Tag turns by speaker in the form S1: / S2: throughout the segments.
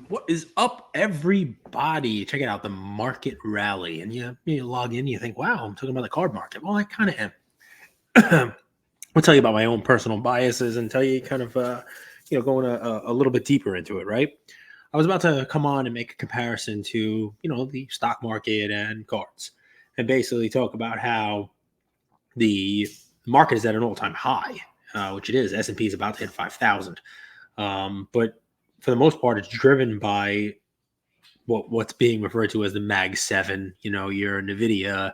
S1: What is up, everybody? Check it out, the market rally. And you log in, you think, wow, I'm talking about the card market. Well, I kind of am. I'll tell you about my own personal biases and tell you kind of, going a little bit deeper into it, right? I was about to come on and make a comparison to, the stock market and cards and basically talk about how the market is at an all-time high, which it is. S&P is about to hit 5,000. But for the most part, it's driven by what's being referred to as the Mag 7, your Nvidia,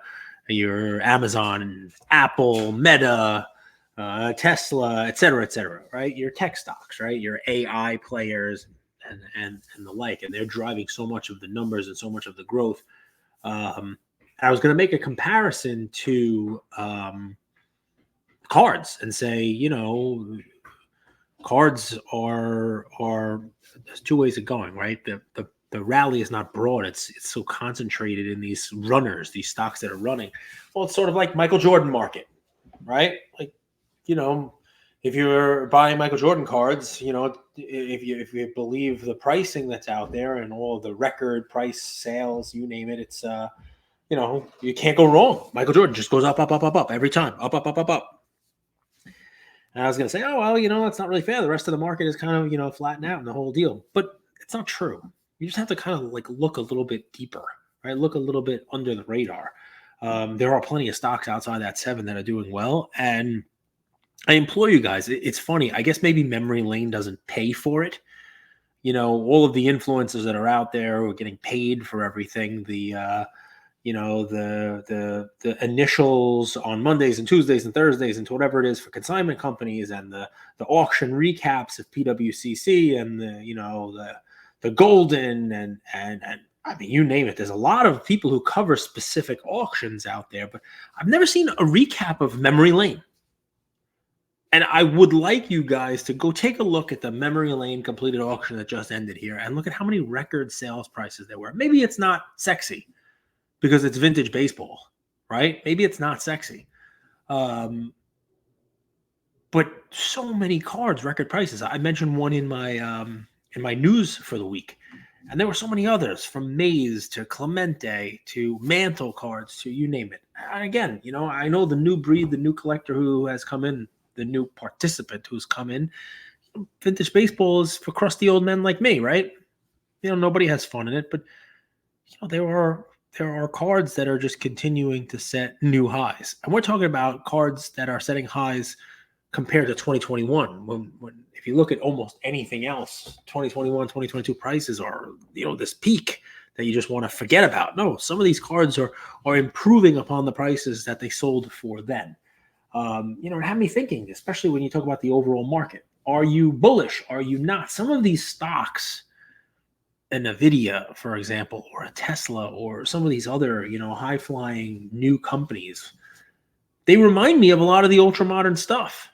S1: your Amazon, Apple, Meta, Tesla, et cetera, right? Your tech stocks, right? Your AI players and the like. And they're driving so much of the numbers and so much of the growth. I was going to make a comparison to cards and say, cards are there's two ways of going, right? The rally is not broad. It's so concentrated in these runners, these stocks that are running. Well, it's sort of like Michael Jordan market, right? Like, if you're buying Michael Jordan cards, if you believe the pricing that's out there and all the record price sales, you name it, it's you can't go wrong. Michael Jordan just goes up, up, up, up, up every time, up, up, up, up, up. And I was going to say, oh, well, that's not really fair. The rest of the market is kind of, flattened out and the whole deal. But it's not true. You just have to kind of like look a little bit deeper, right? Look a little bit under the radar. There are plenty of stocks outside that 7 that are doing well. And I implore you guys, it's funny. I guess maybe memory lane doesn't pay for it. All of the influencers that are out there are getting paid for everything. The initials on Mondays and Tuesdays and Thursdays and whatever it is for consignment companies, and the auction recaps of THWC and the golden and I mean, you name it. There's a lot of people who cover specific auctions out there, but I've never seen a recap of memory lane. And I would like you guys to go take a look at the memory lane completed auction that just ended here and look at how many record sales prices there were. Maybe it's not sexy because it's vintage baseball, right? Maybe it's not sexy. But so many cards, record prices. I mentioned one in my news for the week. And there were so many others, from Maze to Clemente to Mantle cards to you name it. And again, I know the new breed, the new collector who has come in, the new participant who's come in. Vintage baseball is for crusty old men like me, right? Nobody has fun in it, but there are cards that are just continuing to set new highs. And we're talking about cards that are setting highs compared to 2021. When if you look at almost anything else, 2021, 2022 prices are, this peak that you just want to forget about. No, some of these cards are improving upon the prices that they sold for then. It had me thinking, especially when you talk about the overall market. Are you bullish? Are you not? Some of these stocks, a Nvidia, for example, or a Tesla, or some of these other, high-flying new companies, they remind me of a lot of the ultra-modern stuff.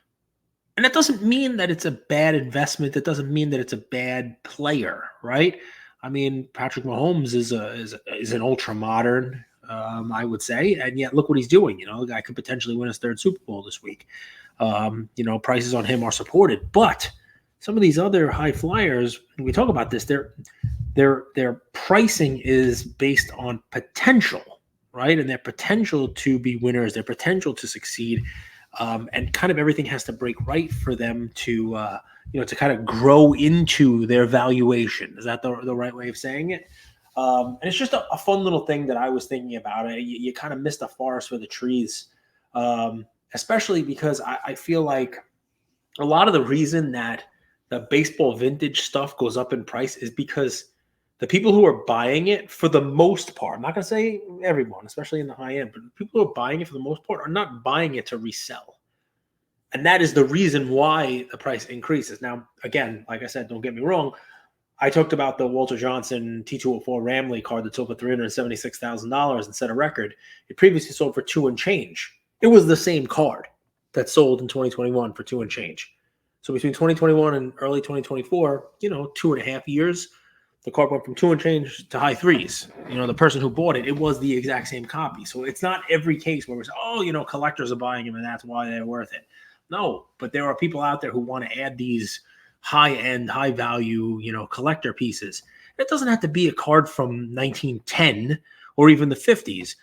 S1: And that doesn't mean that it's a bad investment. That doesn't mean that it's a bad player, right? I mean, Patrick Mahomes is an ultra-modern, I would say, and yet look what he's doing. The guy could potentially win his 3rd Super Bowl this week. Prices on him are supported, but some of these other high flyers, when we talk about this, their pricing is based on potential, right? And their potential to be winners, their potential to succeed, and kind of everything has to break right for them to to kind of grow into their valuation. Is that the right way of saying it? And it's just a fun little thing that I was thinking about. You kind of missed the forest for the trees, especially because I feel like a lot of the reason that the baseball vintage stuff goes up in price is because the people who are buying it, for the most part, I'm not going to say everyone, especially in the high end, but the people who are buying it for the most part are not buying it to resell. And that is the reason why the price increases. Now, again, like I said, don't get me wrong. I talked about the Walter Johnson T204 Ramley card that sold for $376,000 and set a record. It previously sold for $2 and change. It was the same card that sold in 2021 for $2 and change. So between 2021 and early 2024, 2.5 years, the card went from $2 and change to high threes. The person who bought it, it was the exact same copy. So it's not every case where we say, collectors are buying them and that's why they're worth it. No, but there are people out there who want to add these high-end, high-value, collector pieces. It doesn't have to be a card from 1910 or even the 50s.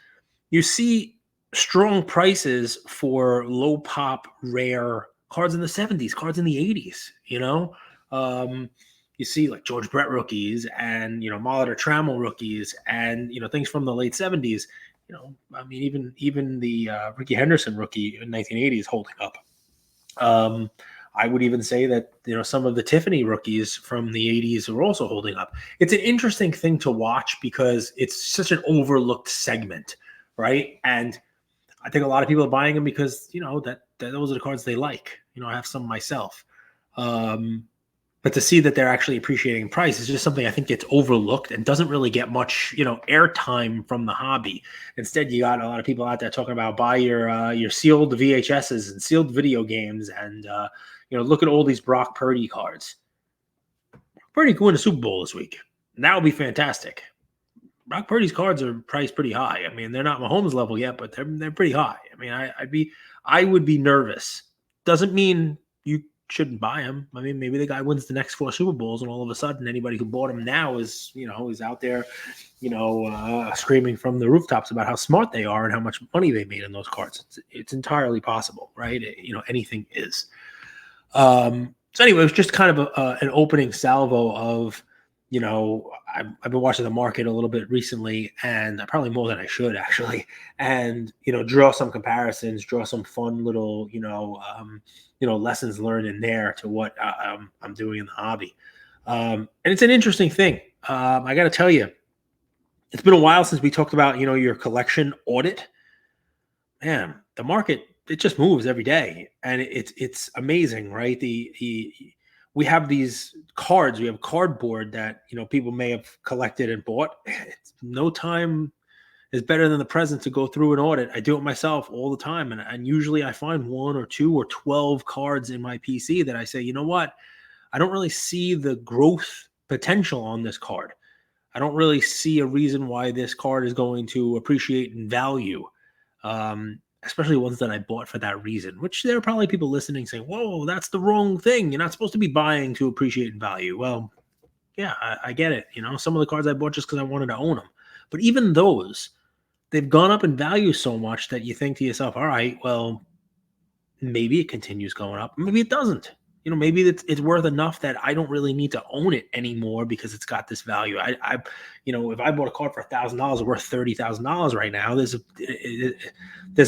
S1: You see strong prices for low pop, rare cards in the 70s, cards in the 80s. Um, you see like George Brett rookies and, Molitor Trammell rookies and, things from the late 70s. I mean, even the Ricky Henderson rookie in 1980 is holding up. I would even say that, some of the Tiffany rookies from the 80s are also holding up. It's an interesting thing to watch because it's such an overlooked segment, right? And I think a lot of people are buying them because, that those are the cards they like. I have some myself. But to see that they're actually appreciating in price is just something I think gets overlooked and doesn't really get much, airtime from the hobby. Instead, you got a lot of people out there talking about buy your sealed VHSs and sealed video games, and look at all these Brock Purdy cards. Purdy could win a Super Bowl this week. That would be fantastic. Brock Purdy's cards are priced pretty high. I mean, they're not Mahomes level yet, but they're pretty high. I mean, I would be nervous. Doesn't mean you shouldn't buy him. I mean, maybe the guy wins the next 4 Super Bowls, and all of a sudden, anybody who bought him now is out there, screaming from the rooftops about how smart they are and how much money they made in those cards. It's entirely possible, right? Anything is. So anyway, it was just kind of an opening salvo of, I've been watching the market a little bit recently, and probably more than I should actually, and, draw some comparisons, draw some fun little, lessons learned in there to what I'm doing in the hobby. And it's an interesting thing. I got to tell you, it's been a while since we talked about, your collection audit. Man, the market, it just moves every day, and it's amazing, right? We have these cards, we have cardboard that, people may have collected and bought. No time is better than the present to go through an audit. I do it myself all the time. And usually I find 1 or 2 or 12 cards in my PC that I say, you know what? I don't really see the growth potential on this card. I don't really see a reason why this card is going to appreciate in value. Especially ones that I bought for that reason, which there are probably people listening saying, whoa, that's the wrong thing. You're not supposed to be buying to appreciate in value. Well, yeah, I get it. Some of the cards I bought just because I wanted to own them. But even those, they've gone up in value so much that you think to yourself, all right, well, maybe it continues going up. Maybe it doesn't. Maybe it's worth enough that I don't really need to own it anymore because it's got this value. If I bought a card for $1,000 worth $30,000 right now, there's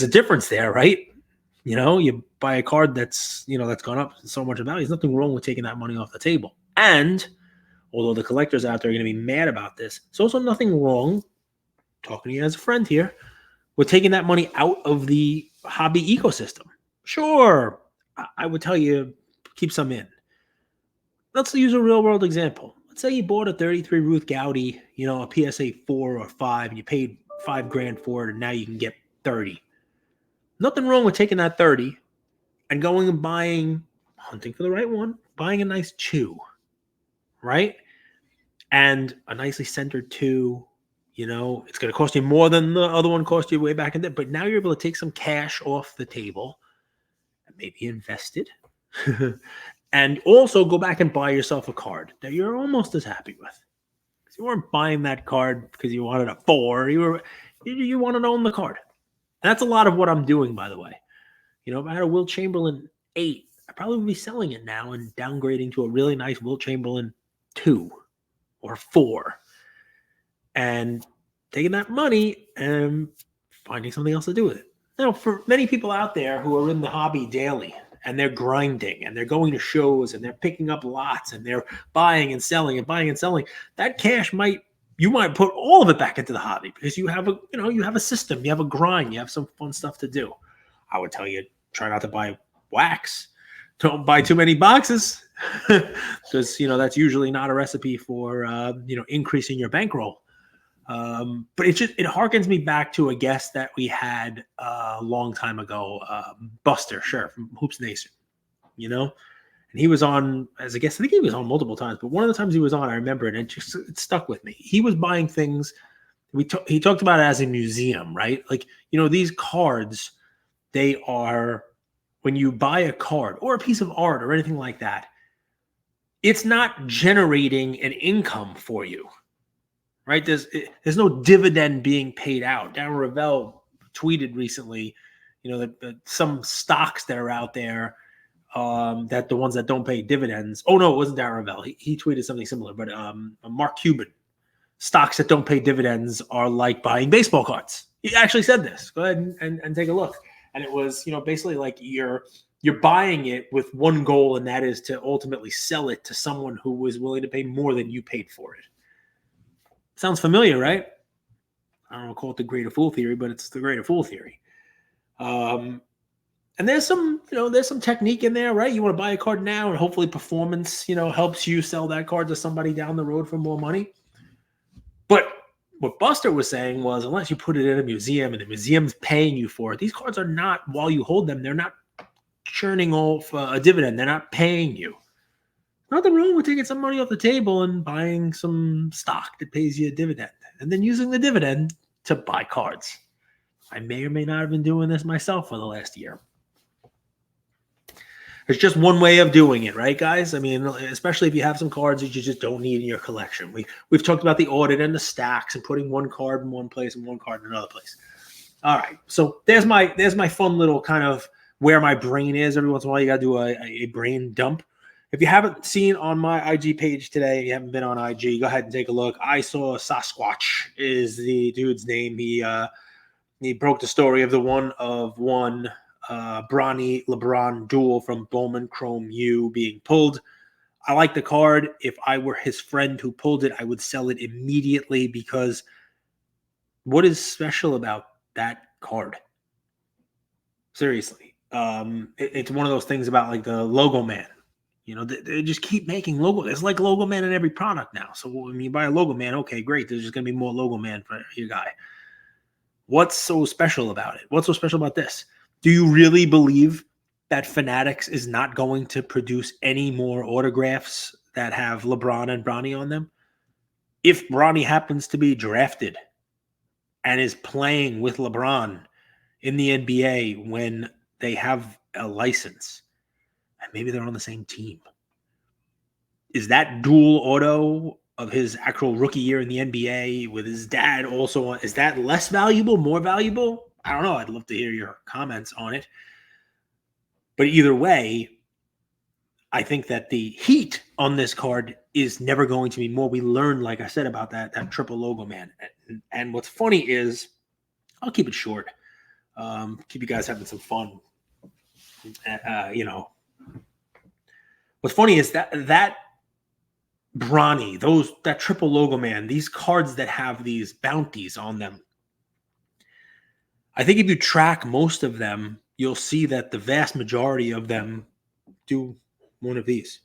S1: a difference there, right? You buy a card that's gone up so much in value. There's nothing wrong with taking that money off the table. And although the collectors out there are going to be mad about this, there's also nothing wrong, talking to you as a friend here, with taking that money out of the hobby ecosystem. Sure, I would tell you, keep some in. Let's use a real world example. Let's say you bought a 33 Ruth Gowdy, a PSA 4 or 5, and you paid $5,000 for it, and now you can get 30. Nothing wrong with taking that 30 and going and buying, hunting for the right one, buying a nice 2, right? And a nicely centered 2, it's going to cost you more than the other one cost you way back in there, but now you're able to take some cash off the table and maybe invest it. And also go back and buy yourself a card that you're almost as happy with. Because you weren't buying that card because you wanted a 4. You wanted to own the card. And that's a lot of what I'm doing, by the way. If I had a Wilt Chamberlain 8, I'd probably be selling it now and downgrading to a really nice Wilt Chamberlain 2 or 4. And taking that money and finding something else to do with it. Now, for many people out there who are in the hobby daily, and they're grinding and they're going to shows and they're picking up lots and they're buying and selling and buying and selling, that cash you might put all of it back into the hobby because you have a system, you have a grind, you have some fun stuff to do. I would tell you, try not to buy wax. Don't buy too many boxes because, that's usually not a recipe for, increasing your bankroll. But it harkens me back to a guest that we had a long time ago, Buster, from Hoops Nation, and he was on as a guest. I think he was on multiple times, but one of the times he was on, I remember it, and it stuck with me. He was buying things. He talked about it as a museum, right? Like, these cards, they are, when you buy a card or a piece of art or anything like that, it's not generating an income for you, right? There's no dividend being paid out. Darren Ravel tweeted recently, that some stocks that are out there, that the ones that don't pay dividends. Oh no, it wasn't Darren Ravel. He tweeted something similar, but Mark Cuban, stocks that don't pay dividends are like buying baseball cards. He actually said this. Go ahead and take a look. And it was, basically like you're buying it with one goal, and that is to ultimately sell it to someone who is willing to pay more than you paid for it. Sounds familiar, right? I don't know, call it the greater fool theory, but it's the greater fool theory. And there's some technique in there, right? You want to buy a card now, and hopefully performance, helps you sell that card to somebody down the road for more money. But what Buster was saying was, unless you put it in a museum and the museum's paying you for it, these cards are not, while you hold them, they're not churning off a dividend. They're not paying you. Nothing wrong with taking some money off the table and buying some stock that pays you a dividend, and then using the dividend to buy cards. I may or may not have been doing this myself for the last year. It's just one way of doing it, right, guys? I mean, especially if you have some cards that you just don't need in your collection. We've talked about the audit and the stacks and putting one card in one place and one card in another place. All right, so there's my fun little kind of where my brain is. Every once in a while, you got to do a brain dump. If you haven't seen on my IG page today, if you haven't been on IG, go ahead and take a look. I Saw Sasquatch is the dude's name. He broke the story of the one Bronny LeBron duel from Bowman Chrome U being pulled. I like the card. If I were his friend who pulled it, I would sell it immediately, because what is special about that card? Seriously. It's one of those things about like the Logo Man. They just keep making logo. There's like Logo Man in every product now. So when you buy a Logo Man, okay, great. There's just going to be more Logo Man for your guy. What's so special about it? What's so special about this? Do you really believe that Fanatics is not going to produce any more autographs that have LeBron and Bronny on them? If Bronny happens to be drafted and is playing with LeBron in the NBA when they have a license, and maybe they're on the same team, is that dual auto of his actual rookie year in the NBA with his dad also on, is that less valuable, more valuable? I don't know. I'd love to hear your comments on it. But either way, I think that the heat on this card is never going to be more. We learned, like I said, about that triple Logo Man. And what's funny is, I'll keep it short. Keep you guys having some fun. What's funny is that Bronny, that triple Logo Man, these cards that have these bounties on them, I think if you track most of them, you'll see that the vast majority of them do one of these.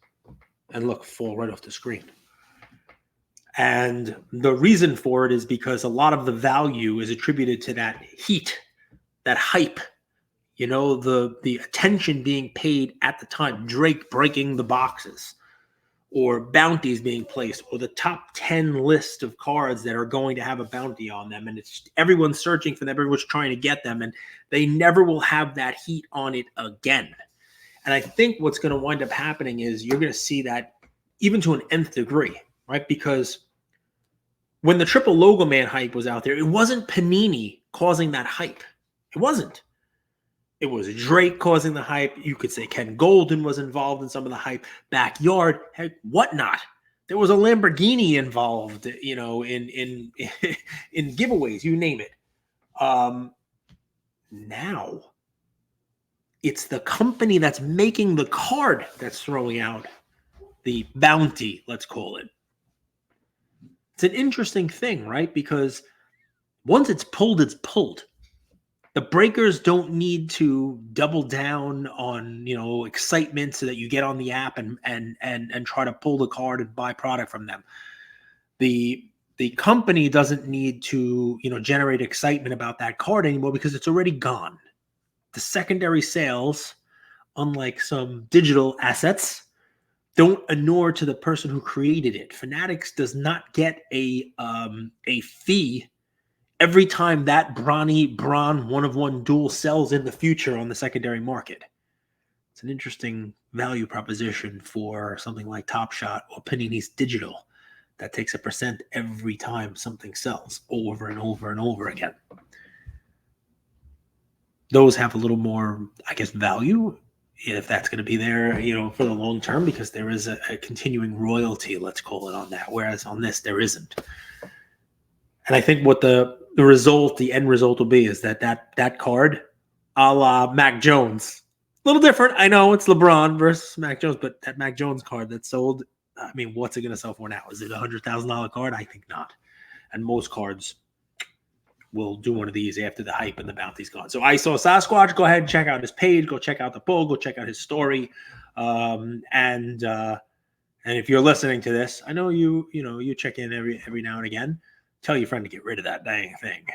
S1: And look, fall right off the screen. And the reason for it is because a lot of the value is attributed to that heat, that hype, the attention being paid at the time, Drake breaking the boxes, or bounties being placed, or the top 10 list of cards that are going to have a bounty on them. And it's everyone's searching for them, everyone's trying to get them, and they never will have that heat on it again. And I think what's going to wind up happening is you're going to see that even to an nth degree, right? Because when the triple Logo Man hype was out there, it wasn't Panini causing that hype. It wasn't. It was Drake causing the hype. You could say Ken Golden was involved in some of the hype. Backyard, heck, whatnot. There was a Lamborghini involved, in giveaways, you name it. Now, it's the company that's making the card that's throwing out the bounty, let's call it. It's an interesting thing, right? Because once it's pulled, it's pulled. The breakers don't need to double down on, excitement so that you get on the app and try to pull the card and buy product from them. The company doesn't need to, generate excitement about that card anymore, because it's already gone. The secondary sales, unlike some digital assets, don't inure to the person who created it. Fanatics does not get a fee every time that Bron 1-of-1 duel sells in the future on the secondary market. It's an interesting value proposition for something like Top Shot or Panini's Digital that takes a percent every time something sells over and over and over again. Those have a little more, I guess, value if that's going to be there, for the long term, because there is a continuing royalty, let's call it, on that. Whereas on this, there isn't. And I think what the end result will be is that card, a la Mac Jones, a little different. I know it's LeBron versus Mac Jones, but that Mac Jones card that sold, I mean, what's it going to sell for now? Is it a $100,000 card? I think not. And most cards will do one of these after the hype and the bounty's gone. So I saw Sasquatch. Go ahead and check out his page. Go check out the poll. Go check out his story. And if you're listening to this, I know you check in every now and again. Tell your friend to get rid of that dang thing.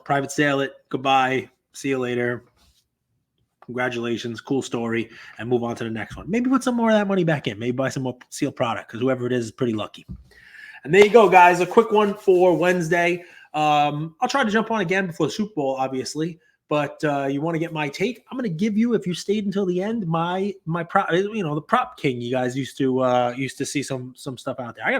S1: Private sale it. Goodbye. See you later. Congratulations. Cool story. And move on to the next one. Maybe put some more of that money back in. Maybe buy some more sealed product, because whoever it is pretty lucky. And there you go, guys. A quick one for Wednesday. I'll try to jump on again before the Super Bowl, obviously. But you want to get my take? I'm going to give you, if you stayed until the end, my prop. The prop king. You guys used to see some stuff out there. I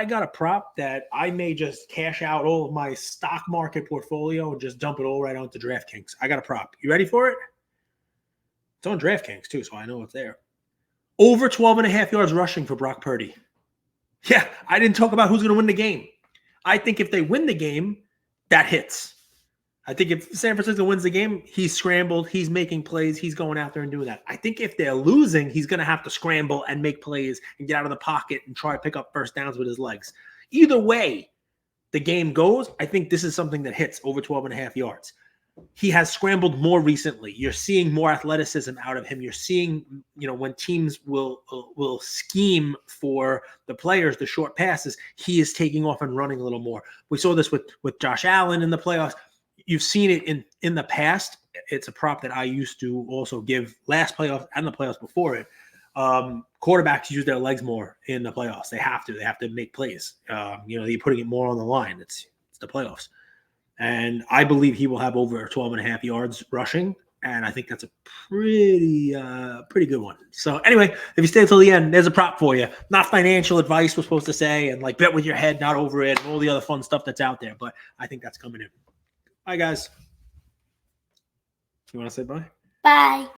S1: got a prop that I may just cash out all of my stock market portfolio and just dump it all right onto DraftKings. I got a prop. You ready for it? It's on DraftKings too, so I know it's there. Over 12.5 yards rushing for Brock Purdy. Yeah, I didn't talk about who's going to win the game. I think if they win the game, that hits. I think if San Francisco wins the game, he's scrambled, he's making plays, he's going out there and doing that. I think if they're losing, he's going to have to scramble and make plays and get out of the pocket and try to pick up first downs with his legs. Either way the game goes, I think this is something that hits over 12.5 yards. He has scrambled more recently. You're seeing more athleticism out of him. You're seeing, when teams will scheme for the players, the short passes, he is taking off and running a little more. We saw this with Josh Allen in the playoffs. You've seen it in the past. It's a prop that I used to also give last playoffs and the playoffs before it. Quarterbacks use their legs more in the playoffs. They have to make plays. They're putting it more on the line. It's the playoffs. And I believe he will have over 12.5 yards rushing. And I think that's a pretty good one. So anyway, if you stay until the end, there's a prop for you. Not financial advice, we're supposed to say, and bet with your head, not over it, and all the other fun stuff that's out there. But I think that's coming in. Bye, guys. You want to say bye?
S2: Bye.